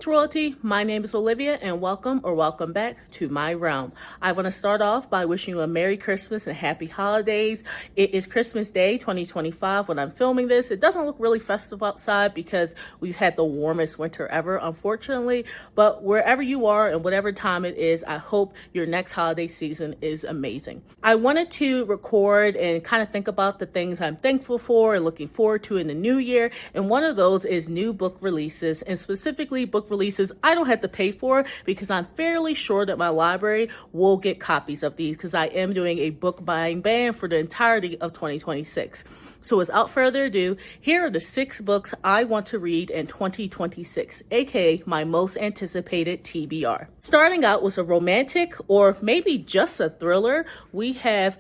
Royalty, my name is Olivia and welcome back to my realm. I want to start off by wishing you a Merry Christmas and Happy Holidays. It is Christmas Day 2025 when I'm filming this. It doesn't look really festive outside because we've had the warmest winter ever, unfortunately, but wherever you are and whatever time it is, I hope your next holiday season is amazing. I wanted to record and kind of think about the things I'm thankful for and looking forward to in the new year, and one of those is new book releases, and specifically book releases I don't have to pay for because I'm fairly sure that my library will get copies of these because I am doing a book buying ban for the entirety of 2026. So without further ado, here are the 6 books I want to read in 2026, aka my most anticipated TBR. Starting out with a romantic or maybe just a thriller, we have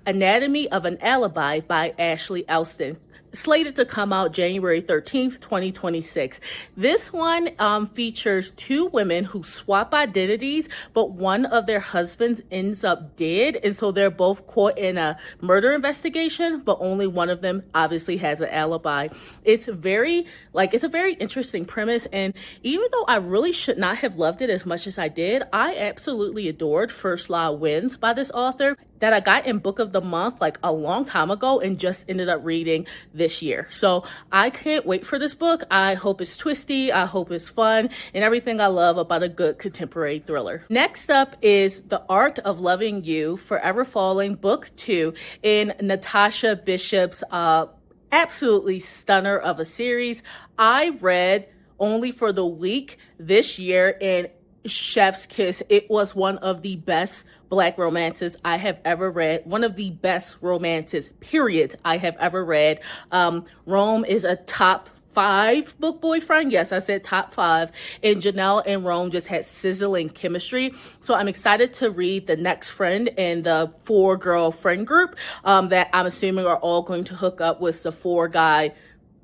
Anatomy of an Alibi by Ashley Elston, slated to come out January 13th, 2026. This one features 2 women who swap identities, but one of their husbands ends up dead, and so they're both caught in a murder investigation, but only one of them obviously has an alibi. It's a very interesting premise, and even though I really should not have loved it as much as I did, I absolutely adored First Law Wins by this author that I got in Book of the Month like a long time ago and just ended up reading this year. So I can't wait for this book. I hope it's twisty. I hope it's fun and everything I love about a good contemporary thriller. Next up is The Art of Loving You, Forever Falling, Book 2 in Natasha Bishop's absolutely stunner of a series. I read Only for the Week this year, and chef's kiss. It was one of the best Black romances I have ever read. One of the best romances, period, I have ever read. Rome is a top 5 book boyfriend. Yes, I said top 5. And Janelle and Rome just had sizzling chemistry. So I'm excited to read the next friend in the 4-girl friend group that I'm assuming are all going to hook up with the 4-guy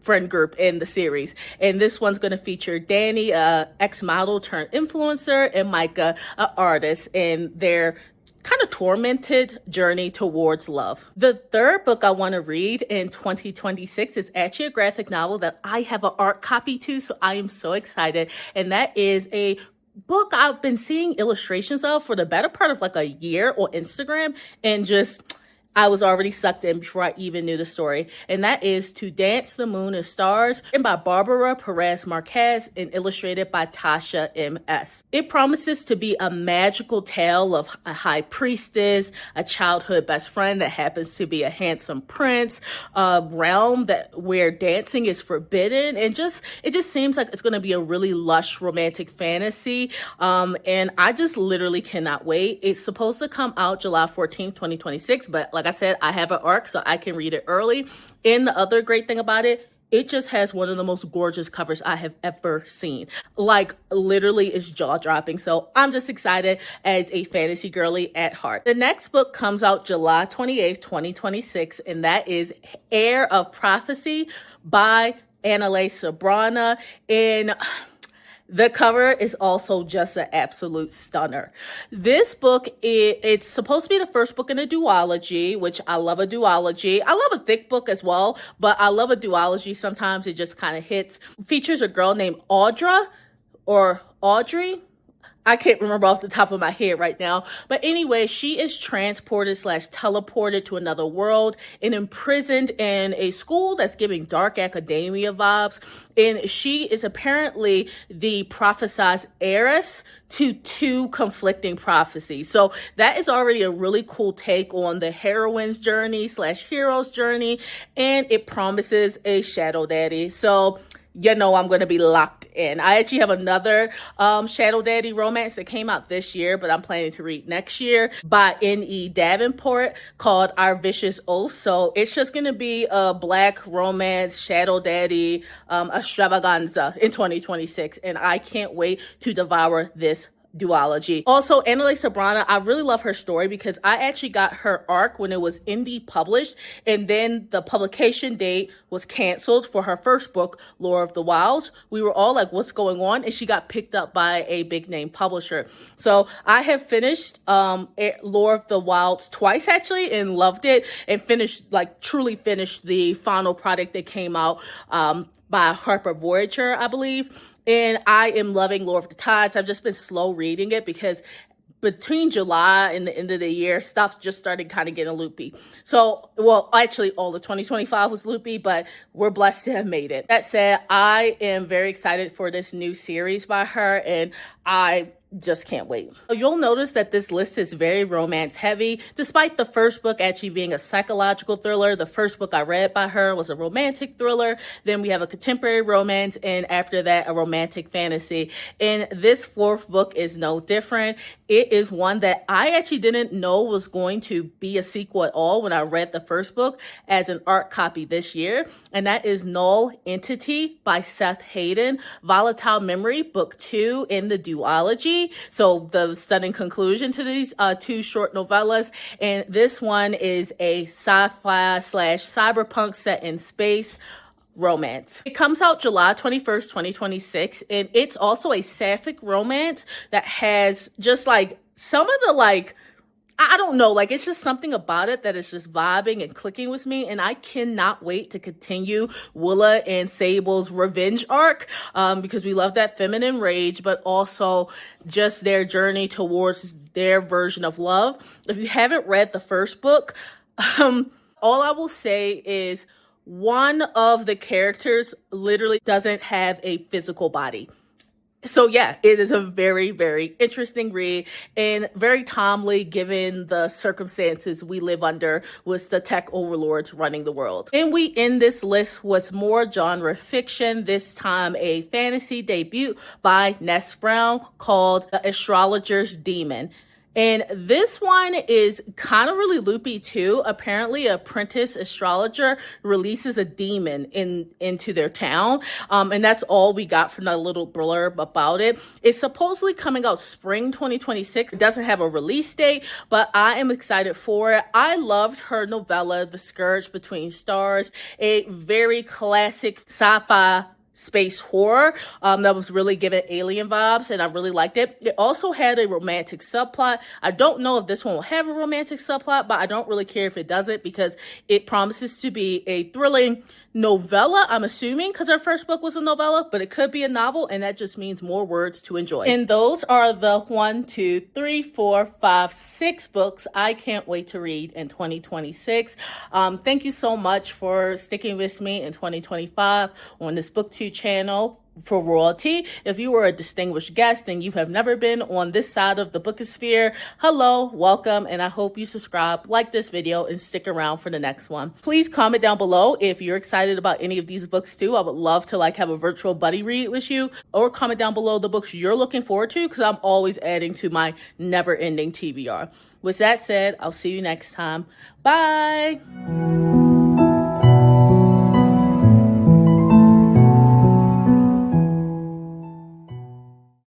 friend group in the series. And this one's going to feature Danny, ex-model turned influencer, and Micah, an artist, in their kind of tormented journey towards love. The third book I want to read in 2026 is actually a graphic novel that I have an art copy to, so I am so excited. And that is a book I've been seeing illustrations of for the better part of like a year on Instagram, and just I was already sucked in before I even knew the story. And that is To Dance the Moon and Stars, written by Barbara Perez Marquez and illustrated by Tasia M S. It promises to be a magical tale of a high priestess, a childhood best friend that happens to be a handsome prince, a realm where dancing is forbidden, and it just seems like it's going to be a really lush romantic fantasy. And I just literally cannot wait. It's supposed to come out July 14th, 2026, but like I said, I have an ARC, so I can read it early. And the other great thing about it, it just has one of the most gorgeous covers I have ever seen. Like, literally, it's jaw-dropping. So I'm just excited as a fantasy girly at heart. The next book comes out July 28th, 2026, and that is Heir of Prophecy by Analeigh Sbrana. And the cover is also just an absolute stunner. This book, it's supposed to be the first book in a duology, which I love a duology. I love a thick book as well, but I love a duology. Sometimes it just kind of hits. Features a girl named Audra or Audrey. I can't remember off the top of my head right now. But anyway, she is transported / teleported to another world and imprisoned in a school that's giving dark academia vibes. And she is apparently the prophesized heiress to 2 conflicting prophecies. So that is already a really cool take on the heroine's journey / hero's journey. And it promises a shadow daddy. So you know I'm going to be locked in. I actually have another shadow daddy romance that came out this year, but I'm planning to read next year, by N.E. Davenport, called Our Vicious Oath. So it's just going to be a Black romance shadow daddy extravaganza in 2026, and I can't wait to devour this duology. Also, Analeigh Sbrana, I really love her story because I actually got her arc when it was indie published, and then the publication date was canceled for her first book, Lore of the Wilds. We were all like, what's going on? And she got picked up by a big name publisher. So I have finished Lore of the Wilds twice actually and loved it, and truly finished the final product that came out by Harper Voyager, I believe. And I am loving Lord of the Tides. I've just been slow reading it because between July and the end of the year, stuff just started kind of getting loopy. So, well, actually all of 2025 was loopy, but we're blessed to have made it. That said, I am very excited for this new series by her, and I just can't wait. You'll notice that this list is very romance heavy, despite the first book actually being a psychological thriller. The first book I read by her was a romantic thriller. Then we have a contemporary romance, and after that, a romantic fantasy. And this fourth book is no different. It is one that I actually didn't know was going to be a sequel at all when I read the first book as an art copy this year. And that is Null Entity by Seth Haddon, Volatile Memory, Book 2 in the duology. So the stunning conclusion to these two short novellas. And this one is a sci-fi / cyberpunk set in space romance. It comes out July 21st, 2026. And it's also a sapphic romance that has just like some of the I don't know, it's just something about it that is just vibing and clicking with me, and I cannot wait to continue Willa and Sable's revenge arc, because we love that feminine rage, but also just their journey towards their version of love. If you haven't read the first book, all I will say is one of the characters literally doesn't have a physical body. So yeah, it is a very, very interesting read and very timely given the circumstances we live under with the tech overlords running the world. And we end this list with more genre fiction, this time a fantasy debut by Ness Brown called The Astrologer's Demon. And this one is kind of really loopy too. Apparently, an apprentice astrologer releases a demon into their town. And that's all we got from that little blurb about it. It's supposedly coming out spring 2026. It doesn't have a release date, but I am excited for it. I loved her novella, The Scourge Between Stars, a very classic sci-fi space horror that was really giving alien vibes, and I really liked it. It also had a romantic subplot. I don't know if this one will have a romantic subplot, but I don't really care if it doesn't because it promises to be a thrilling novella, I'm assuming, because her first book was a novella, but it could be a novel, and that just means more words to enjoy. And those are the 6 books I can't wait to read in 2026. Thank you so much for sticking with me in 2025 on this BookTube channel for royalty. If you were a distinguished guest and you have never been on this side of the bookosphere, hello, welcome, and I hope you subscribe, like this video, and stick around for the next one. Please comment down below if you're excited about any of these books too. I would love to have a virtual buddy read with you, or comment down below the books you're looking forward to, because I'm always adding to my never-ending TBR. With that said, I'll see you next time. Bye!